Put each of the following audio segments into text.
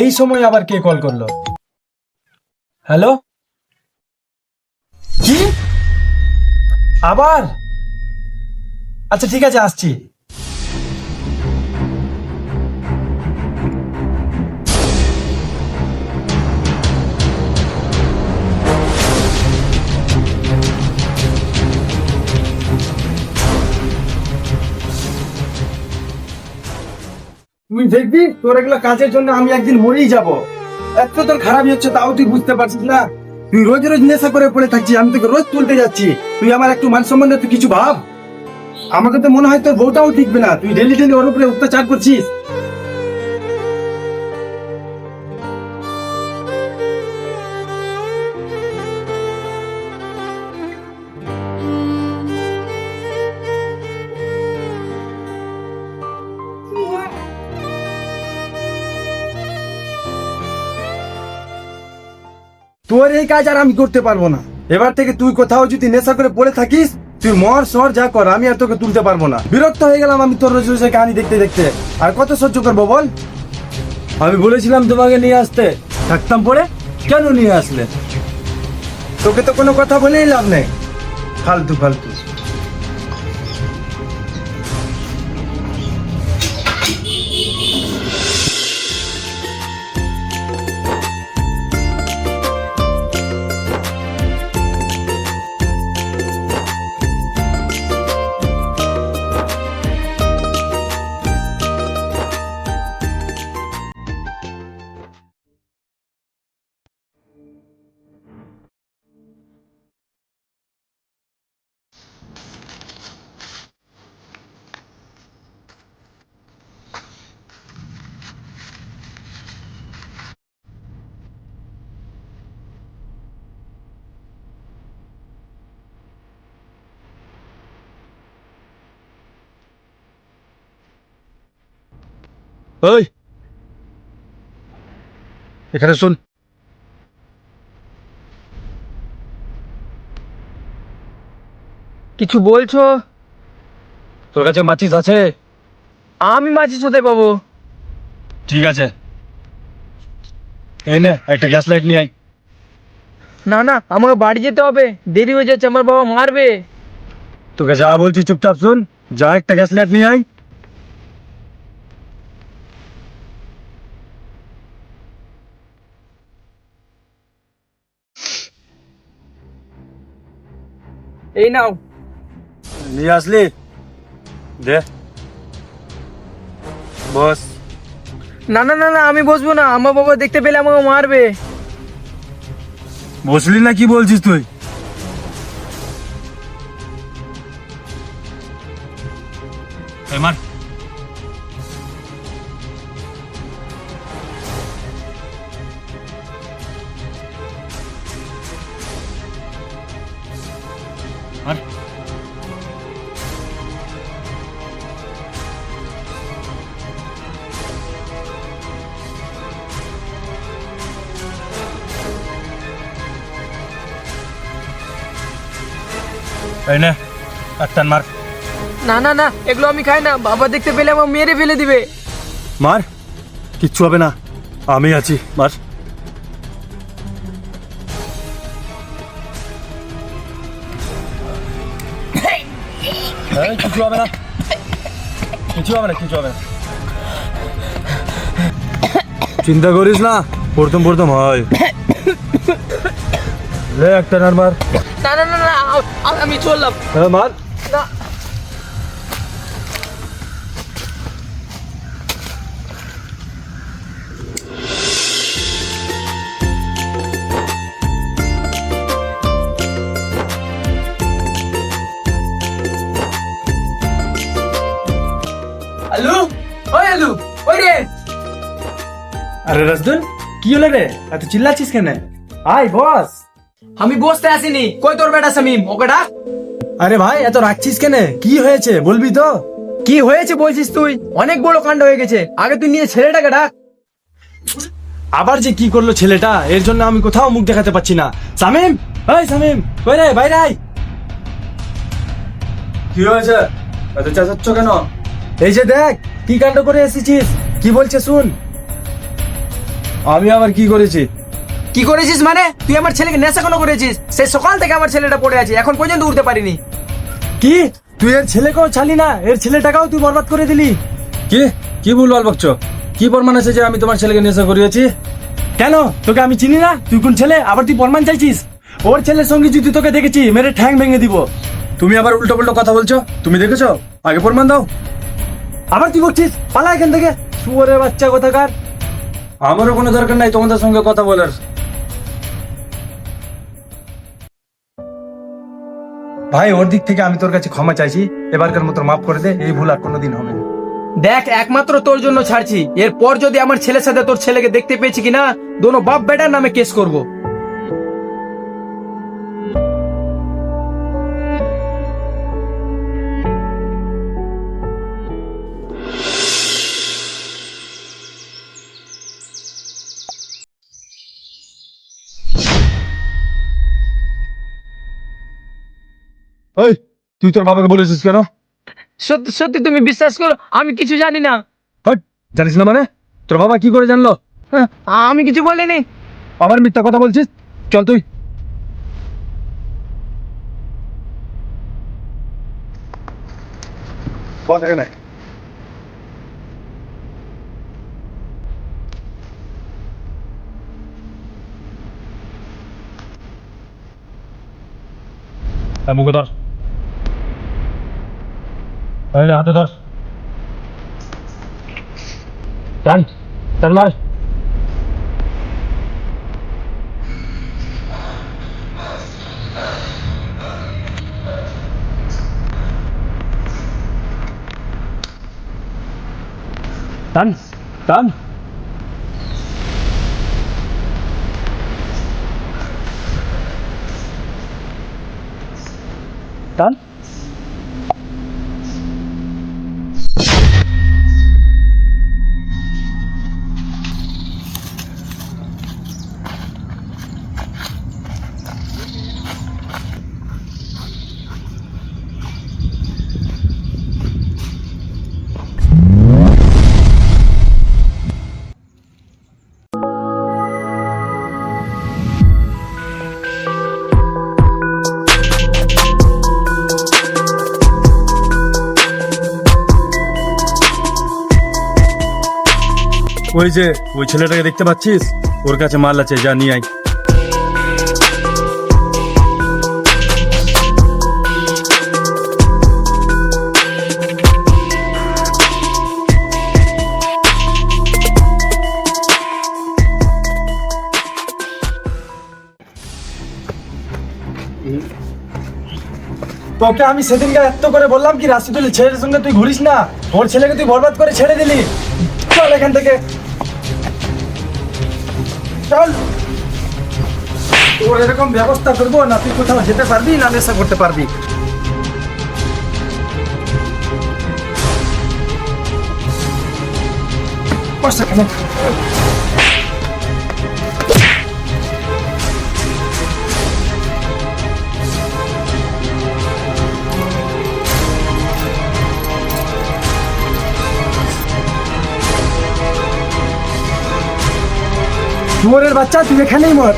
এই সময় আবার কে কল করলো? হ্যালো, কি আবার? আচ্ছা ঠিক আছে, আসছি। তুই দেখবি তোর এগুলো কাজের জন্য আমি একদিন মরেই যাব। এত তোর খারাপই হচ্ছে তাও তুই বুঝতে পারছিস না। তুই রোজ রোজ নেশা করে পড়ে থাকছিস, আমি তোকে রোজ তুলতে যাচ্ছি। তুই আমার একটু মান সম্বন্ধে তুই কিছু ভাব। আমাকে তো মনে হয় তোর বউটাও দেখবে না, তুই ডেলি ডেলি ওর উপরে অত্যাচার করছিস। তোর এই কাজ আর আমি করতে পারবো না। এবার থেকে তুই কোথাও যদি নেশা করে পড়ে থাকিস, তুই মর সর যা কর, আমি আর তোকে তুলতে পারবো না। বিরক্ত হয়ে গেলাম আমি তোর রোজ রোজ এই কাহিনী দেখতে দেখতে। আর কত সহ্য করবো বল? আমি বলেছিলাম তোমাকে নিয়ে আসতে, থাকতাম পড়ে, কেন নিয়ে আসলে? তোকে তো কোনো কথা বলেই লাভ নেই, ফালতু ফালতু। ওই এখানে শুন, কিছু বলছো? তোর কাছে মাচিস আছে? আমি মাঝি কোথায় পাবো? ঠিক আছে, এই নে একটা গ্যাস লাইট নিয়ে আয়। না না, আমাকে বাড়ি যেতে হবে, দেরি হয়ে যাচ্ছে, আমার বাবা মারবে। তোকে যা বলছি চুপচাপ শুন, যা একটা গ্যাস লাইট নিয়ে আয়। এই নাও। নিয়ে আসলি? দে, বস। না না না না, আমি বসবো না, আমার বাবা দেখতে পেলে আমাকে মারবে। বসলি না কি বলছিস তুই? এই মার। মার। এই নে একটা মার। না না না, এগুলো আমি খাই না, বাবা দেখতে পেলে আমাকে মেরে ফেলে দিবে। মার, কিচ্ছু হবে না, আমি আছি, মার। এই, কিছু হবে না, কিছু হবে না, কিছু হবে না, চিন্তা করিস না, প্রথম প্রথম হয়। লে একটা নার মার। না না না না, আমি চললাম। হ্যাঁ মার। না। আলু, ওই আলু, ওই রে। আরে রাজদুল, কি হলো রে? এত চিল্লাচ্ছিস কেন? আয় বস। আমি বসতে আসিনি, কই তোর বেটা শামিম, ওকে ডাক। আরে ভাই এত রাখছিস কেন? কি হয়েছে বলবি তো? কি হয়েছে বলছিস তুই? অনেক বড় কাণ্ড হয়ে গেছে, আগে তুই নিয়ে ছেলেটাকে ডাক। আবার যে কি করলো ছেলেটা, এর জন্য আমি কোথাও মুখ দেখাতে পাচ্ছি না। শামিম, এই শামিম, কই রে? বাইরে আয়। কি হয়েছে, এত চেঁচাচ্ছ কেন? এই যে দেখ কি কাণ্ড করে এসেছিস, কি বলছে শুন। আমি আবার কি করেছি? কি করেছিস মানে? তুই আমার ছেলেকে নেশা কেন করেছিস? সেই সকাল থেকে আমার ছেলেটা পড়ে আছে, এখন পর্যন্ত উঠতে পারিনি। কি তুই এর ছেলেকেও ছালি না, এর ছেলেটাকেও তুই বরবাদ করে দিলি? কি কি ভুলভাল বকছো? কি প্রমাণ আছে যে আমি তোমার ছেলেকে নেশা করিয়েছি? কেন, তোকে আমি চিনি না? তুই কোন ছেলে, আবার তুই প্রমাণ চাইছিস? ওর ছেলের সঙ্গে যদি তোকে দেখেছি মেরে ঠ্যাং ভেঙে দিব। তুমি আবার উল্টো পাল্টো কথা বলছো। তুমি দেখেছো? আগে প্রমাণ দাও। আবার তুই বলছিস, পালা এখান থেকে, শুয়োরের বাচ্চা কোথাকার। আমারও কোনো দরকার নাই তোমাদের সঙ্গে কথা বলার। ভাই, ওর দিক থেকে আমি তোর কাছে ক্ষমা চাইছি, এবারকার মতো মাফ করে দে, এই ভুল আর কোনোদিন হবে না। দেখ, একমাত্র তোর জন্য ছাড়ছি। এরপর যদি আমার ছেলের সাথে তোর ছেলেকে দেখতে পেয়েছি কিনা, দোনো বাপ বেটার নামে কেস করব। ওই, তুই তোর বাবাকে বলেছিস কেন? সত্যি সত্যি তুমি বিশ্বাস করো, আমি কিছু জানি না। হট, জানিস না মানে? তোর বাবা কি করে জানলো? হ্যাঁ, আমি কিছু বলিনি। আবার মিথ্যা কথা বলছিস। চল তুই। বল এখানে। মুখে ধর, হাতে ধর, টান টান মার। টান টান। টান। ওই যে ওই ছেলেটাকে দেখতে পাচ্ছিস, ওর কাছে মাল আছে, যা নিয়ে আয়। তোকে আমি সেদিনকে এত করে বললাম কি রাশিদুলের ছেলের সঙ্গে তুই ঘুরিস না, ওর ছেলেকে তুই বরবাদ করে ছেড়ে দিলি। চল এখান থেকে, চল। তোর এরকম ব্যবস্থা করবো না, তুই কোথাও যেতে পারবি না নেশা করতে পারবি। বস এখানে। শুয়োরের বাচ্চা, তুই এখানেই মর।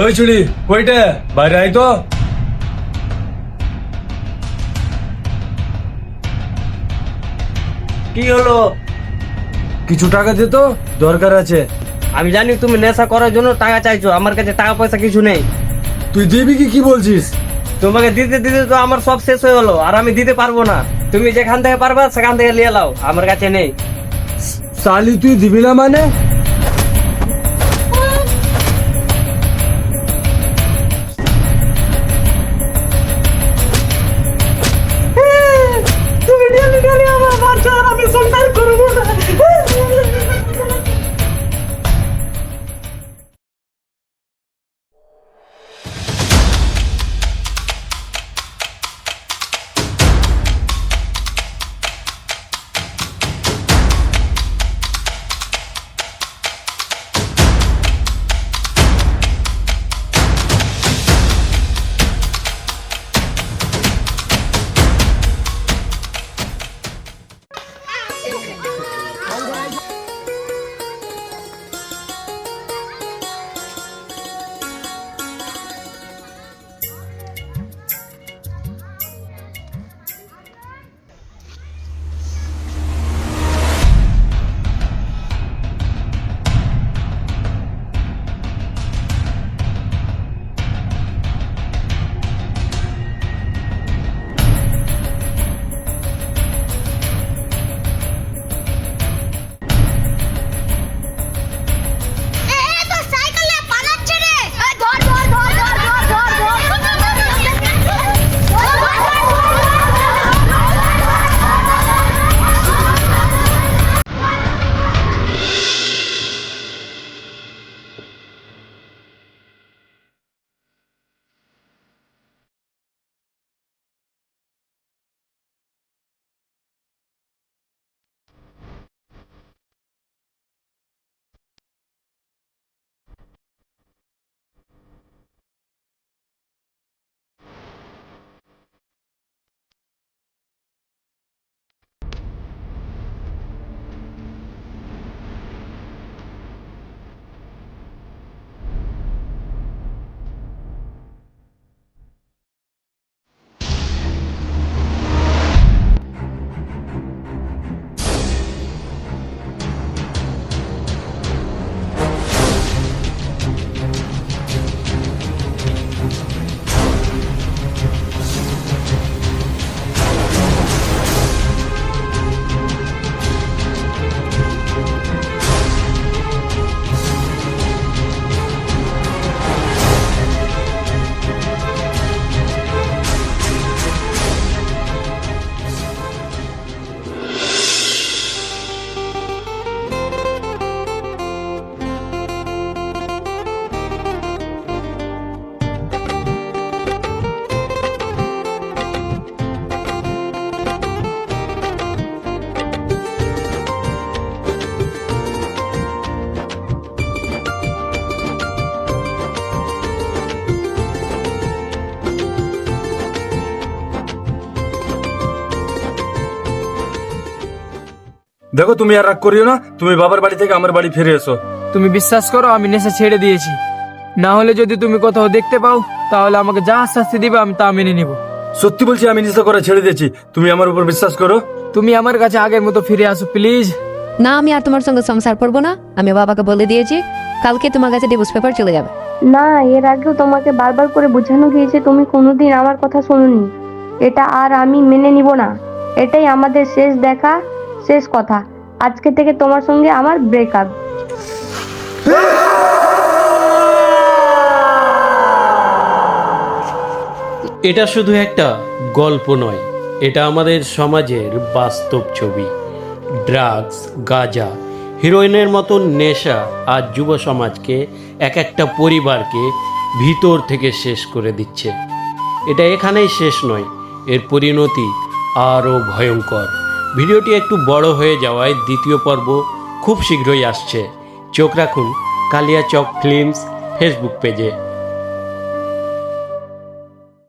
ওই চুড়ি কইটা বাইরে আয় তো। কি হলো? কিছু টাকা দে তো, দরকার আছে। আমি জানি তুমি নেশা করার জন্য টাকা চাইছো, আমার কাছে টাকা পয়সা কিছু নেই। তুই দিবি কি বলছিস? তোমাকে দিতে দিতে তো আমার সব শেষ হয়ে গেলো, আর আমি দিতে পারবো না। তুমি যেখান থেকে পারবা সেখান থেকে নিয়ে নাও, আমার কাছে নেই। শালি তুই দিবি না মানে? তুমি ডেলি ডেলি আমার বাচ্চা, আর আমি সংসার করবো না। দেখো তুমি আর রাগ করিও না, তুমি বাবার বাড়ি থেকে আমার বাড়ি ফিরে এসো। তুমি বিশ্বাস করো, আমি নেশা ছেড়ে দিয়েছি। না হলে যদি তুমি কোথাও দেখতে পাও, তাহলে আমাকে যা শাস্তি দিবে আমি তা মেনে নিব। সত্যি বলছি, আমি নেশা করা ছেড়ে দিয়েছি, তুমি আমার উপর বিশ্বাস করো। তুমি আমার কাছে আগের মতো ফিরে আসো প্লিজ। না, আমি আর তোমার সঙ্গে সংসার করবো না। আমি বাবাকে বলে দিয়েছি, কালকে তোমার কাছে ডিভোর্স পেপার চলে যাবে। না, এর আগেও তোমাকে বারবার করে বোঝানো গিয়েছে, তুমি কোনোদিন আমার কথা শোনোনি। এটা আর আমি মেনে নিব না। এটাই আমাদের শেষ দেখা, শেষ কথা। আজকে থেকে তোমার সঙ্গে আমার ব্রেকআপ। এটা শুধু একটা গল্প নয়, এটা আমাদের সমাজের বাস্তব ছবি। ড্রাগস, গাঁজা, হিরোইনের মতো নেশা আজ যুব সমাজকে, এক একটা পরিবারকে ভিতর থেকে শেষ করে দিচ্ছে। এটা এখানেই শেষ নয়, এর পরিণতি আরও ভয়ঙ্কর। ভিডিওটি একটু বড় হয়ে যাওয়ায় দ্বিতীয় পর্ব খুব শীঘ্রই আসছে। চোখ রাখুন কালিয়াচক ফিল্মস ফেসবুক পেজে।